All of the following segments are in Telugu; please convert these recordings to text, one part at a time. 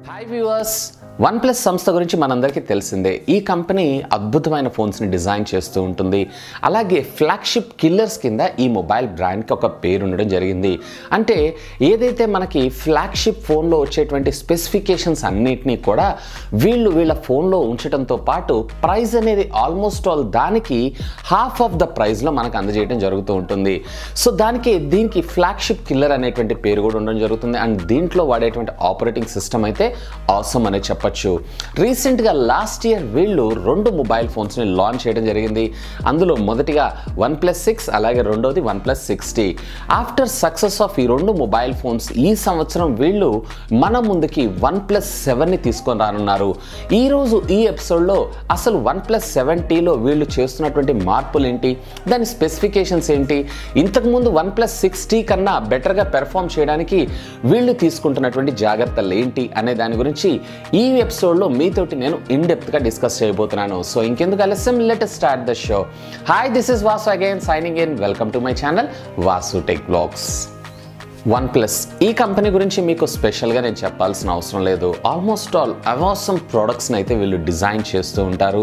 హాయ్ వ్యూవర్స్, వన్ ప్లస్ సంస్థ గురించి మనందరికీ తెలిసిందే. ఈ కంపెనీ అద్భుతమైన ఫోన్స్ని డిజైన్ చేస్తూ ఉంటుంది. అలాగే ఫ్లాగ్షిప్ కిల్లర్స్ కింద ఈ మొబైల్ బ్రాండ్కి ఒక పేరు ఉండడం జరిగింది. అంటే ఏదైతే మనకి ఫ్లాగ్షిప్ ఫోన్లో వచ్చేటువంటి స్పెసిఫికేషన్స్ అన్నిటినీ కూడా వీళ్ళ ఫోన్లో ఉంచడంతో పాటు ప్రైస్ అనేది ఆల్మోస్ట్ ఆల్ దానికి హాఫ్ ఆఫ్ ద ప్రైస్లో మనకు అందజేయడం జరుగుతూ ఉంటుంది. సో దీనికి ఫ్లాగ్షిప్ కిల్లర్ అనేటువంటి పేరు కూడా ఉండడం జరుగుతుంది. అండ్ దీంట్లో వాడేటువంటి ఆపరేటింగ్ సిస్టమ్ అయితే ఆసమ్ అనే చెప్పచ్చు. రీసెంట్గా లాస్ట్ ఇయర్ వీళ్ళు 2 మొబైల్ ఫోన్స్ని లాంచ్ చేయడం జరిగింది. అందులో మొదటిగా OnePlus 6, అలాగే రెండోది OnePlus 6T. After success of ఈ 2 మొబైల్ ఫోన్స్ ఈ సంవత్సరం వీళ్ళు మన ముందుకి OnePlus 7ని తీసుకొని రానున్నారు. ఈరోజు ఈ ఎపిసోడ్లో అసలు OnePlus 7Tలో వీళ్ళు చేస్తున్నటువంటి మార్పులు ఏంటి, దాని స్పెసిఫికేషన్స్ ఏంటి, ఇంతకుముందు OnePlus 6T కన్నా బెటర్గా పెర్ఫామ్ చేయడానికి వీళ్ళు తీసుకుంటున్నటువంటి జాగ్రత్తలు ఏంటి అనే దాని గురించి ఈ ఎపిసోడ్లో మీతోటి నేను ఇన్డెప్త్గా డిస్కస్ చేయబోతున్నాను. సో ఇంకెందుకు ఆలస్యం, let us start the show. Hi, this is Vasu again signing in. Welcome to my channel Vasu tech blogs. OnePlus ఈ కంపెనీ గురించి మీకు స్పెషల్గా నేను చెప్పాల్సిన అవసరం లేదు. ఆల్మోస్ట్ ఆల్ అవాసమ్ ప్రోడక్ట్స్ని అయితే వీళ్ళు డిజైన్ చేస్తూ ఉంటారు.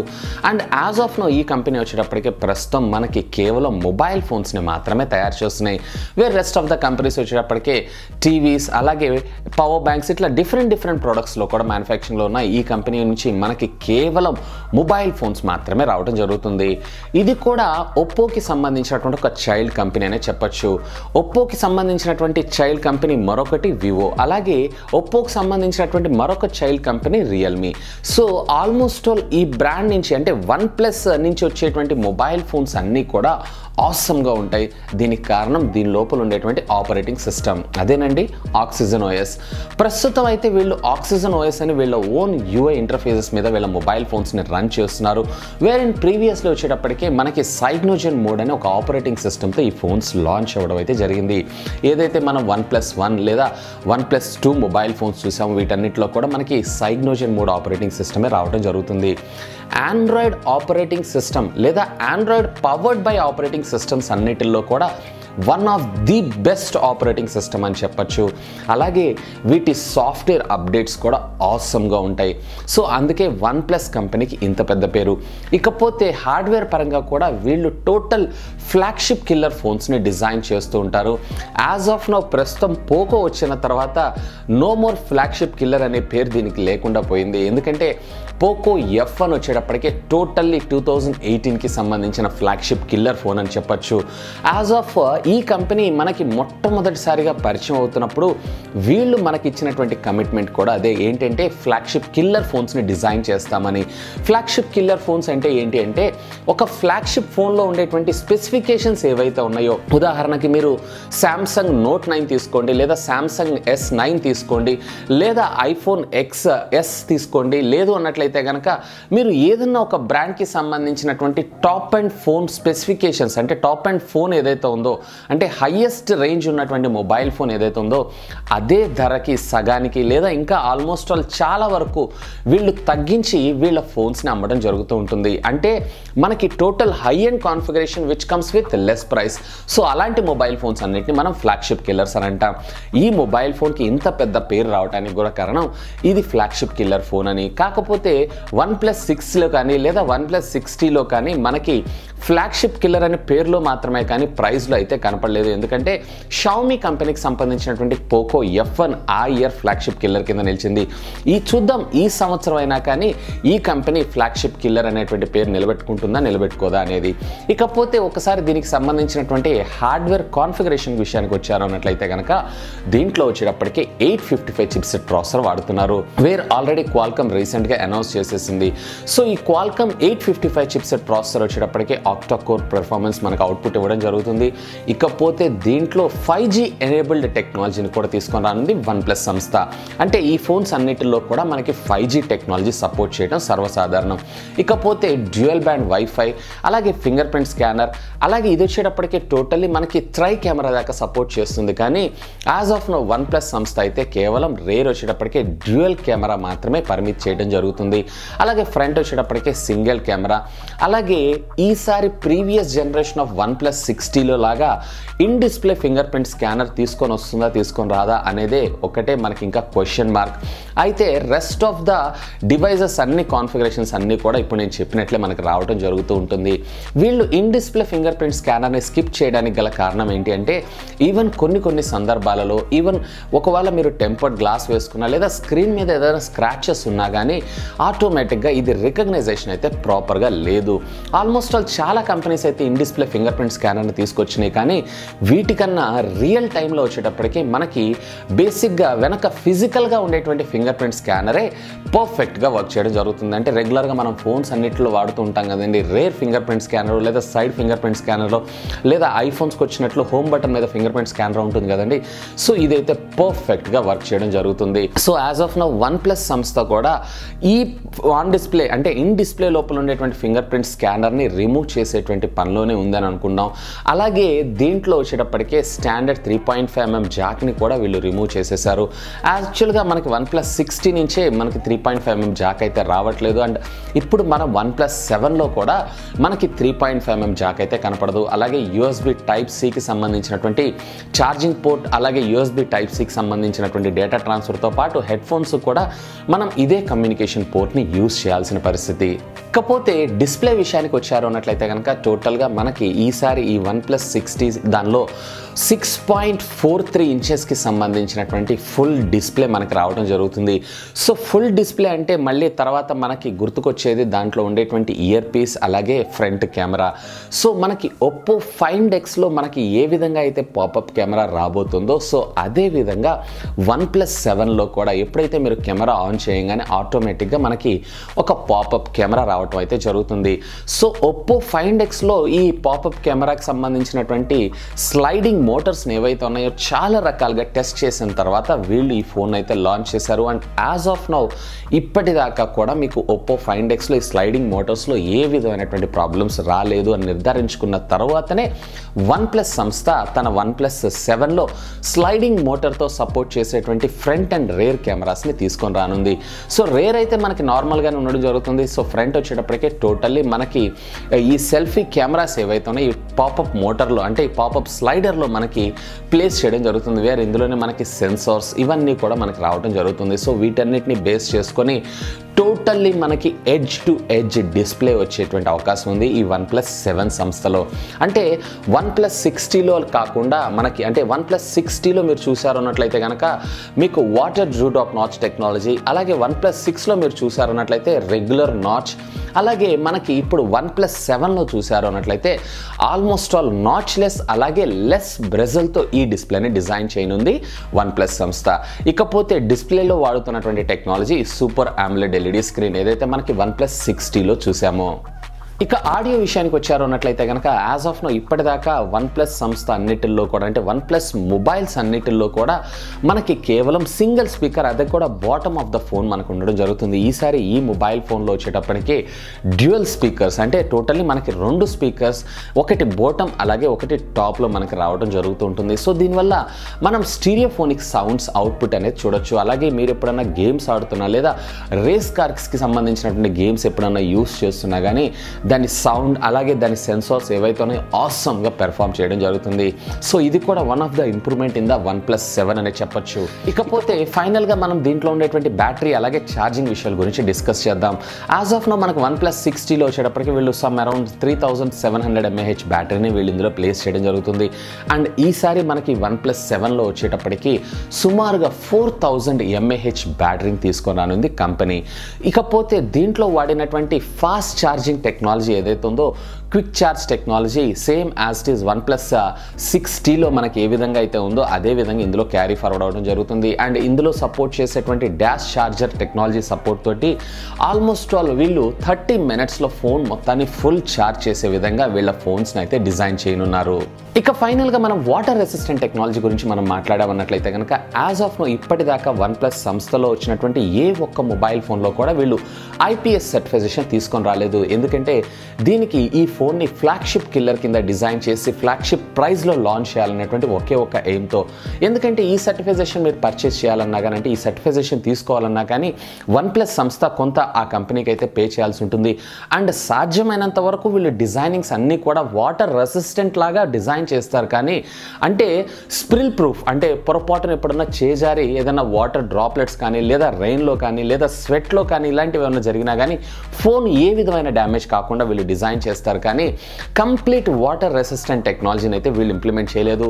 అండ్ యాజ్ ఆఫ్ నో ఈ కంపెనీ వచ్చేటప్పటికే ప్రస్తుతం మనకి కేవలం మొబైల్ ఫోన్స్ని మాత్రమే తయారు చేస్తున్నాయి. Where rest of the companies వచ్చేటప్పటికే టీవీస్, అలాగే పవర్ బ్యాంక్స్, ఇట్లా డిఫరెంట్ ప్రోడక్ట్స్లో కూడా మ్యానుఫ్యాక్చరింగ్లో ఉన్న ఈ కంపెనీ నుంచి మనకి కేవలం మొబైల్ ఫోన్స్ మాత్రమే రావడం జరుగుతుంది. ఇది కూడా ఒప్పోకి సంబంధించినటువంటి ఒక చైల్డ్ కంపెనీ అనే చెప్పచ్చు. ఒప్పోకి సంబంధించినటువంటి చైల్డ్ కంపెనీ మరొకటి వివో, అలాగే ఒప్పోకి సంబంధించినటువంటి మరొక child company Realme. So almost all ఈ బ్రాండ్ నుంచి అంటే OnePlus నుంచి వచ్చేటువంటి మొబైల్ ఫోన్స్ అన్నీ కూడా ఆసమ్గా ఉంటాయి. దీనికి కారణం దీని లోపల ఉండేటువంటి ఆపరేటింగ్ సిస్టమ్, అదేనండి ఆక్సిజన్ OS. ప్రస్తుతం అయితే వీళ్ళు ఆక్సిజన్ OS అని వీళ్ళ ఓన్ UI ఇంటర్ఫేసెస్ మీద వీళ్ళ మొబైల్ ఫోన్స్ని రన్ చేస్తున్నారు. వేర్ ఇన్ ప్రీవియస్లో వచ్చేటప్పటికే మనకి సైగ్నోజెన్ మోడ్ అనే ఒక ఆపరేటింగ్ సిస్టమ్తో ఈ ఫోన్స్ లాంచ్ అవ్వడం అయితే జరిగింది. ఏదైతే మనం OnePlus 1 లేదా OnePlus 2 మొబైల్ ఫోన్స్ చూసాము, వీటన్నిటిలో కూడా మనకి సైగ్నోజెన్ మోడ్ ఆపరేటింగ్ సిస్టమే రావడం జరుగుతుంది. ఆండ్రాయిడ్ ఆపరేటింగ్ సిస్టమ్ లేదా Android powered by operating systems అన్నిటిలో కూడా one of the best operating system అని చెప్పచ్చు. అలాగే వీటి సాఫ్ట్వేర్ అప్డేట్స్ కూడా ఆసమ్గా ఉంటాయి. సో అందుకే OnePlus కంపెనీకి ఇంత పెద్ద పేరు. ఇకపోతే హార్డ్వేర్ పరంగా కూడా వీళ్ళు టోటల్ ఫ్లాగ్షిప్ కిల్లర్ ఫోన్స్ని డిజైన్ చేస్తూ ఉంటారు. యాజ్ ఆఫ్ నౌ ప్రస్తుతం పోకో వచ్చిన తర్వాత నో మోర్ ఫ్లాగ్షిప్ కిల్లర్ అనే పేరు దీనికి లేకుండా పోయింది. ఎందుకంటే పోకో F1 వచ్చేటప్పటికే టోటల్లీ 2018కి సంబంధించిన ఫ్లాగ్షిప్ కిల్లర్ ఫోన్ అని చెప్పచ్చు. యాజ్ ఆఫ్ ఈ కంపెనీ మనకి మొట్టమొదటిసారిగా పరిచయం అవుతున్నప్పుడు వీళ్ళు మనకి ఇచ్చినటువంటి కమిట్మెంట్ కూడా అదే, ఏంటంటే ఫ్లాగ్షిప్ కిల్లర్ ఫోన్స్ని డిజైన్ చేస్తామని. ఫ్లాగ్షిప్ కిల్లర్ ఫోన్స్ అంటే ఏంటి అంటే ఒక ఫ్లాగ్షిప్ ఫోన్లో ఉండేటువంటి స్పెసిఫికేషన్స్ ఏవైతే ఉన్నాయో, ఉదాహరణకి మీరు శాంసంగ్ Note 9 తీసుకోండి, లేదా శాంసంగ్ S9 తీసుకోండి, లేదా iPhone XS తీసుకోండి. లేదు అన్నట్లయితే కనుక మీరు ఏదన్నా ఒక బ్రాండ్కి సంబంధించినటువంటి టాప్ అండ్ ఫోన్ స్పెసిఫికేషన్స్, అంటే టాప్ అండ్ ఫోన్ ఏదైతే ఉందో, అంటే హైయెస్ట్ రేంజ్ ఉన్నటువంటి మొబైల్ ఫోన్ ఏదైతే ఉందో అదే ధరకి సగానికి లేదా ఇంకా ఆల్మోస్ట్ ఆల్ చాలా వరకు వీళ్ళు తగ్గించి వీళ్ళ ఫోన్స్ని అమ్మడం జరుగుతూ ఉంటుంది. అంటే మనకి total high and configuration which comes with less price. So అలాంటి మొబైల్ ఫోన్స్ అన్నిటిని మనం ఫ్లాగ్షిప్ కిల్లర్స్ అని అంటాం. ఈ మొబైల్ ఫోన్కి ఇంత పెద్ద పేరు రావడానికి కూడా కారణం ఇది ఫ్లాగ్షిప్ కిల్లర్ ఫోన్ అని. కాకపోతే OnePlus 6లో కానీ లేదా OnePlus 6Tలో కానీ మనకి ఫ్లాగ్షిప్ కిల్లర్ అనే పేరులో మాత్రమే కానీ ప్రైస్లో అయితే కనపడలేదు. ఎందుకంటే షామీ కంపెనీకి సంబంధించినటువంటి పోకో F1 ఆ ఇయర్ ఫ్లాగ్షిప్ కిల్లర్ కింద నిలిచింది. చూద్దాం ఈ సంవత్సరం అయినా కానీ ఈ కంపెనీ ఫ్లాగ్షిప్ కిల్లర్ అనేటువంటి పేరు నిలబెట్టుకుంటుందా నిలబెట్టుకోదా అనేది. ఇకపోతే ఒకసారి దీనికి సంబంధించినటువంటి హార్డ్వేర్ కాన్ఫిగరేషన్ విషయానికి వచ్చారు అన్నట్లయితే కనుక దీంట్లో వచ్చేటప్పటికే 855 చిప్సెట్ ప్రాసెసర్ వాడుతున్నారు. వేర్ ఆల్రెడీ క్వాల్కమ్ రీసెంట్గా అనౌన్స్ చేసేసింది. సో ఈ క్వాల్కమ్ 855 చిప్సెట్ ప్రాసెసర్ వచ్చేటప్పటికే ఆక్టా కోర్ పెర్ఫార్మెన్స్ మనకు అవుట్పుట్ ఇవ్వడం జరుగుతుంది. ఇకపోతే దీంట్లో 5G ఎనేబుల్డ్ టెక్నాలజీని కూడా తీసుకొని రానుంది OnePlus సంస్థ. అంటే ఈ ఫోన్స్ అన్నిటిలో కూడా మనకి 5G టెక్నాలజీ సపోర్ట్ చేయడం సర్వసాధారణం. ఇకపోతే డ్యూయల్ బ్యాండ్ వైఫై, అలాగే ఫింగర్ ప్రింట్ స్కానర్, అలాగే ఇది వచ్చేటప్పటికే టోటల్లీ మనకి ట్రై కెమెరా దాకా సపోర్ట్ చేస్తుంది. కానీ as of now OnePlus సంస్థ అయితే కేవలం రేర్ వచ్చేటప్పటికే డ్యూయల్ కెమెరా మాత్రమే పర్మిట్ చేయడం జరుగుతుంది. అలాగే ఫ్రంట్ వచ్చేటప్పటికే సింగిల్ కెమెరా. అలాగే ఈసారి previous generation of OnePlus 60లో లాగా in display finger print scanner తీసుకొని వస్తుందా తీసుకొని రాదా అనేదే ఒకటే మనకి ఇంకా క్వశ్చన్ మార్క్. అయితే రెస్ట్ ఆఫ్ ద డివైజెస్ అన్ని కాన్ఫిగరేషన్స్ అన్నీ కూడా ఇప్పుడు నేను చెప్పినట్లే మనకు రావడం జరుగుతూ ఉంటుంది. వీళ్ళు ఇన్ డిస్ప్లే ఫింగర్ ప్రింట్ స్కానర్ని స్కిప్ చేయడానికి గల కారణం ఏంటి అంటే ఈవెన్ కొన్ని సందర్భాలలో ఈవెన్ ఒకవేళ మీరు టెంపర్డ్ గ్లాస్ వేసుకున్నా లేదా స్క్రీన్ మీద ఏదైనా స్క్రాచెస్ ఉన్నా కానీ ఆటోమేటిక్గా ఇది రికగ్నైజేషన్ అయితే ప్రాపర్గా లేదు. ఆల్మోస్ట్ ఆల్ చాలా కంపెనీస్ అయితే ఇన్ డిస్ప్లే ఫింగర్ ప్రింట్ స్కానర్ని తీసుకొచ్చినాయి. కానీ వీటికన్నా రియల్ టైంలో వచ్చేటప్పటికి మనకి బేసిక్గా వెనక ఫిజికల్గా ఉండేటువంటి ఫింగర్ ప్రింట్ స్కానరే పర్ఫెక్ట్గా వర్క్ చేయడం జరుగుతుంది. అంటే రెగ్యులర్గా మనం ఫోన్స్ అన్నింటిలో వాడుతూ ఉంటాం కదండి, రేర్ ఫింగర్ ప్రింట్ స్కానర్ లేదా సైడ్ ఫింగర్ ప్రింట్ స్కానర్లో లేదా ఐఫోన్స్కి వచ్చినట్లు హోమ్ బటన్ మీద ఫింగర్ ప్రింట్ స్కానర్ ఉంటుంది కదండి. సో ఇదైతే పర్ఫెక్ట్గా వర్క్ చేయడం జరుగుతుంది. So as of now one plus సంస్థ కూడా ఈ ఆన్ డిస్ప్లే అంటే ఇన్ డిస్ప్లే లోపల ఉండేటువంటి ఫింగర్ ప్రింట్ స్కానర్ని రిమూవ్ చేసేటువంటి పనిలోనే ఉందని అనుకున్నాం. అలాగే దీంట్లో వచ్చేటప్పటికే స్టాండర్డ్ 3.5mm జాక్ని కూడా వీళ్ళు రిమూవ్ చేసేసారు. యాక్చువల్గా మనకి వన్ ప్లస్ 60 నుంచే మనకి 3.5mm జాక్ అయితే రావట్లేదు. అండ్ ఇప్పుడు మనం వన్ ప్లస్ 7లో కూడా మనకి 3.5mm జాక్ అయితే కనపడదు. అలాగే యూఎస్బి టైప్ సికి సంబంధించినటువంటి ఛార్జింగ్ పోర్ట్ అలాగే యూఎస్బి టైప్ సికి సంబంధించినటువంటి డేటా ట్రాన్స్ఫర్తో పాటు హెడ్ ఫోన్స్ కూడా మనం ఇదే కమ్యూనికేషన్ పోర్ట్ని యూజ్ చేయాల్సిన పరిస్థితి. ఇకపోతే డిస్ప్లే విషయానికి వచ్చారు అన్నట్లయితే కనుక టోటల్గా మనకి ఈసారి ఈ వన్ ప్లస్ 60 దానిలో 6.43 ఇంచెస్కి సంబంధించినటువంటి ఫుల్ డిస్ప్లే మనకి రావడం జరుగుతుంది. సో ఫుల్ డిస్ప్లే అంటే మళ్ళీ తర్వాత మనకి గుర్తుకొచ్చేది దాంట్లో ఉండేటువంటి ఇయర్ పీస్ అలాగే ఫ్రంట్ కెమెరా. సో మనకి ఒప్పో ఫైండ్ ఎక్స్లో మనకి ఏ విధంగా అయితే పాపప్ కెమెరా రాబోతుందో సో అదే విధంగా వన్ ప్లస్ 7లో కూడా ఎప్పుడైతే మీరు కెమెరా ఆన్ చేయగానే ఆటోమేటిక్గా మనకి ఒక పాపప్ కెమెరా రావడం అయితే జరుగుతుంది. సో ఒప్పో ఫైండ్ ఎక్స్లో ఈ పాపప్ కెమెరాకి సంబంధించినటువంటి స్లైడింగ్ మోటార్స్ని ఏవైతే ఉన్నాయో చాలా రకాలుగా టెస్ట్ చేసిన తర్వాత వీళ్ళు ఈ ఫోన్ అయితే లాంచ్ చేశారు. అండ్ యాజ్ ఆఫ్ నౌ ఇప్పటిదాకా కూడా మీకు ఒప్పో ఫైండ్ ఎక్స్లో ఈ స్లైడింగ్ మోటార్స్లో ఏ విధమైనటువంటి ప్రాబ్లమ్స్ రాలేదు అని నిర్ధారించుకున్న తర్వాతనే వన్ ప్లస్ సంస్థ తన వన్ ప్లస్ 7లో స్లైడింగ్ మోటార్తో సపోర్ట్ చేసేటువంటి ఫ్రంట్ అండ్ రేర్ కెమెరాస్ని తీసుకొని రానుంది. సో రేర్ అయితే మనకి నార్మల్గానే ఉండడం జరుగుతుంది. సో ఫ్రంట్ వచ్చేటప్పటికే టోటల్లీ మనకి ఈ సెల్ఫీ కెమెరాస్ ఏవైతే ఉన్నాయో ఈ పాపప్ మోటార్లో అంటే ఈ పాపప్ స్లైడర్లో మనకి ప్లేస్ చేయడం జరుగుతుంది. వేరే ఇందులోనే మనకి సెన్సార్స్ ఇవన్నీ కూడా మనకి రావడం జరుగుతుంది. సో వీటన్నిటిని బేస్ చేసుకొని టోటల్లీ మనకి ఎడ్జ్ టు ఎడ్జ్ డిస్ప్లే వచ్చేటువంటి అవకాశం ఉంది ఈ వన్ ప్లస్ 7 సంస్థలో. అంటే వన్ ప్లస్ 60లో కాకుండా మనకి అంటే వన్ ప్లస్ 60లో మీరు చూసారు అన్నట్లయితే కనుక మీకు water Drew drop notch technology, అలాగే వన్ ప్లస్ 6లో మీరు చూసారు అన్నట్లయితే రెగ్యులర్ నాచ్, అలాగే మనకి ఇప్పుడు వన్ ప్లస్ 7లో చూసారు అన్నట్లయితే ఆల్మోస్ట్ ఆల్ నాచ్లెస్ అలాగే లెస్ బ్రెజల్తో ఈ డిస్ప్లేని డిజైన్ చేయనుంది వన్ ప్లస్ సంస్థ. ఇకపోతే డిస్ప్లేలో వాడుతున్నటువంటి technology super AMOLED LED screen ఏదైతే మనకి వన్ ప్లస్ 60లో చూసామో. ఇక ఆడియో విషయానికి వచ్చారు అన్నట్లయితే కనుక యాజ్ ఆఫ్ నో ఇప్పటిదాకా వన్ ప్లస్ సంస్థ అన్నిటిల్లో కూడా అంటే వన్ ప్లస్ మొబైల్స్ అన్నిటిల్లో కూడా మనకి కేవలం సింగిల్ స్పీకర్ అది కూడా బాటమ్ ఆఫ్ ద ఫోన్ మనకు ఉండడం జరుగుతుంది. ఈసారి ఈ మొబైల్ ఫోన్లో వచ్చేటప్పటికి డ్యూయల్ స్పీకర్స్ అంటే టోటల్లీ మనకి 2 స్పీకర్స్ ఒకటి బాటమ్ అలాగే ఒకటి టాప్లో మనకి రావడం జరుగుతూ ఉంటుంది. సో దీనివల్ల మనం స్టీరియోఫోనిక్ సౌండ్స్ అవుట్పుట్ అనేది చూడొచ్చు. అలాగే మీరు ఎప్పుడైనా గేమ్స్ ఆడుతున్నా లేదా రేస్ కార్స్కి సంబంధించినటువంటి గేమ్స్ ఎప్పుడైనా యూస్ చేస్తున్నా కానీ దాని సౌండ్ అలాగే దాని సెన్సార్స్ ఏవైతే ఉన్నాయో ఆసమ్గా పెర్ఫామ్ చేయడం జరుగుతుంది. సో ఇది కూడా one of the improvement in the one plus 7 అనే చెప్పొచ్చు. ఇకపోతే ఫైనల్గా మనం దీంట్లో ఉండేటువంటి బ్యాటరీ అలాగే ఛార్జింగ్ విషయాల గురించి డిస్కస్ చేద్దాం. యాజ్ ఆఫ్ నో మనకు వన్ ప్లస్ 60లో వచ్చేటప్పటికి వీళ్ళు సమ్ అరౌండ్ 3700 mAh బ్యాటరీని వీళ్ళు ఇందులో ప్లేస్ చేయడం జరుగుతుంది. అండ్ ఈసారి మనకి వన్ ప్లస్ 7లో వచ్చేటప్పటికి సుమారుగా 4000 mAh బ్యాటరీని తీసుకొని రానుంది కంపెనీ. ఇకపోతే దీంట్లో వాడినటువంటి ఫాస్ట్ ఛార్జింగ్ టెక్నాలజీ ఏదైతే ఉందో quick charge technology same as it is OnePlus 60లో మనకి ఏ విధంగా అయితే ఉందో అదే విధంగా ఇందులో క్యారీ ఫార్వర్డ్ అవడం జరుగుతుంది. అండ్ ఇందులో సపోర్ట్ చేసేటువంటి డాష్ ఛార్జర్ టెక్నాలజీ సపోర్ట్ తోటి ఆల్మోస్ట్ ఆల్ వీళ్ళు 30 minutesలో ఫోన్ మొత్తాన్ని ఫుల్ ఛార్జ్ చేసే విధంగా వీళ్ళ ఫోన్స్ని అయితే డిజైన్ చేయనున్నారు. ఇక ఫైనల్గా మనం వాటర్ రెసిస్టెంట్ టెక్నాలజీ గురించి మనం మాట్లాడామన్నట్లయితే కనుక యాజ్ ఆఫ్ నో ఇప్పటిదాకా వన్ ప్లస్ సంస్థలో వచ్చినటువంటి ఏ ఒక్క మొబైల్ ఫోన్లో కూడా వీళ్ళు IPS సర్టిఫికేషన్ తీసుకొని రాలేదు. ఎందుకంటే దీనికి ఈ ఫోన్ని ఫ్లాగ్షిప్ కిల్లర్ కింద డిజైన్ చేసి ఫ్లాగ్షిప్ ప్రైస్లో లాంచ్ చేయాలనేటువంటి ఒకే ఒక ఎయిమ్తో. ఎందుకంటే ఈ సర్టిఫికేషన్ మీరు పర్చేస్ చేయాలన్నా కానీ, అంటే ఈ సర్టిఫికేషన్ తీసుకోవాలన్నా కానీ OnePlus సంస్థ కొంత ఆ కంపెనీకి అయితే పే చేయాల్సి ఉంటుంది. అండ్ సాధ్యమైనంత వరకు వీళ్ళు డిజైనింగ్స్ అన్నీ కూడా వాటర్ రెసిస్టెంట్ లాగా డిజైన్ చేస్తారు. కానీ అంటే స్ప్రిల్ ప్రూఫ్, అంటే పొరపాటున ఎప్పుడన్నా చేజారి ఏదైనా వాటర్ డ్రాప్లెట్స్ కానీ, లేదా రెయిన్లో కానీ, లేదా స్వెట్లో కానీ ఇలాంటివి ఏమైనా జరిగినా కానీ ఫోన్ ఏ విధమైన డ్యామేజ్ కాకుండా వీళ్ళు డిజైన్ చేస్తారు. కానీ కంప్లీట్ వాటర్ రెసిస్టెంట్ టెక్నాలజీని అయితే వీళ్ళు ఇంప్లిమెంట్ చేయలేదు.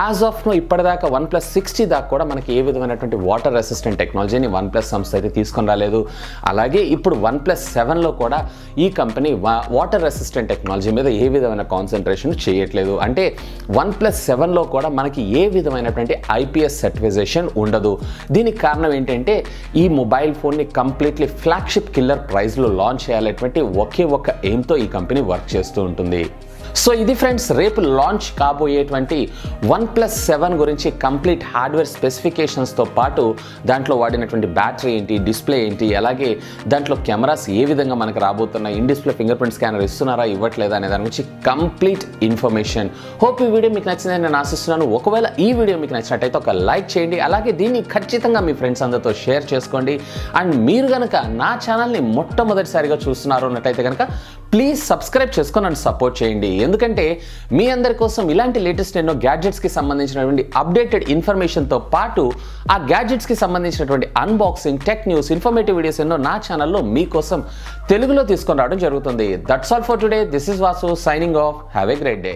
యాజ్ ఆఫ్ నో ఇప్పటిదాకా OnePlus 60 దాకా కూడా మనకి ఏ విధమైనటువంటి వాటర్ రెసిస్టెంట్ టెక్నాలజీని OnePlus సంస్థ అయితే తీసుకొని రాలేదు. అలాగే ఇప్పుడు OnePlus 7లో కూడా ఈ కంపెనీ వాటర్ రెసిస్టెంట్ టెక్నాలజీ మీద ఏ విధమైన కాన్సన్ట్రేషన్ చేయట్లేదు. అంటే OnePlus 7లో కూడా మనకి ఏ విధమైనటువంటి IPS సర్టిఫికేషన్ ఉండదు. దీనికి కారణం ఏంటంటే ఈ మొబైల్ ఫోన్ని కంప్లీట్లీ ఫ్లాగ్షిప్ కిల్లర్ ప్రైస్లో లాంచ్ చేయాలనేటువంటి ఒకే ఒక ఎయిమ్తో ఈ కంపెనీ వర్క్ చేస్తూ ఉంటుంది. సో ఇది ఫ్రెండ్స్ రేపు లాంచ్ కాబోయేటువంటి OnePlus 7 గురించి కంప్లీట్ హార్డ్వేర్ స్పెసిఫికేషన్స్తో పాటు దాంట్లో వాడినటువంటి బ్యాటరీ ఏంటి, డిస్ప్లే ఏంటి, అలాగే దాంట్లో కెమెరాస్ ఏ విధంగా మనకు రాబోతున్నాయి, in display finger print scanner ఇస్తున్నారా ఇవ్వట్లేదా అనే దాని గురించి కంప్లీట్ ఇన్ఫర్మేషన్. హోప్ ఈ వీడియో మీకు నచ్చిందని నేను ఆశిస్తున్నాను. ఒకవేళ ఈ వీడియో మీకు నచ్చినట్టయితే ఒక లైక్ చేయండి, అలాగే దీన్ని ఖచ్చితంగా మీ ఫ్రెండ్స్ అందరితో షేర్ చేసుకోండి. అండ్ మీరు కనుక నా ఛానల్ని మొట్టమొదటిసారిగా చూస్తున్నారు అన్నట్టయితే కనుక ప్లీజ్ సబ్స్క్రైబ్ చేసుకొని నన్ను సపోర్ట్ చేయండి. ఎందుకంటే మీ అందరి కోసం ఇలాంటి లేటెస్ట్ ఎన్నో గ్యాడ్జెట్స్కి సంబంధించినటువంటి అప్డేటెడ్ ఇన్ఫర్మేషన్తో పాటు ఆ గ్యాడ్జెట్స్కి సంబంధించినటువంటి unboxing, tech news, informative videos ఎన్నో నా ఛానల్లో మీకోసం తెలుగులో తీసుకొని రావడం జరుగుతుంది. That's all for today. This is Vasu signing off. Have a great day.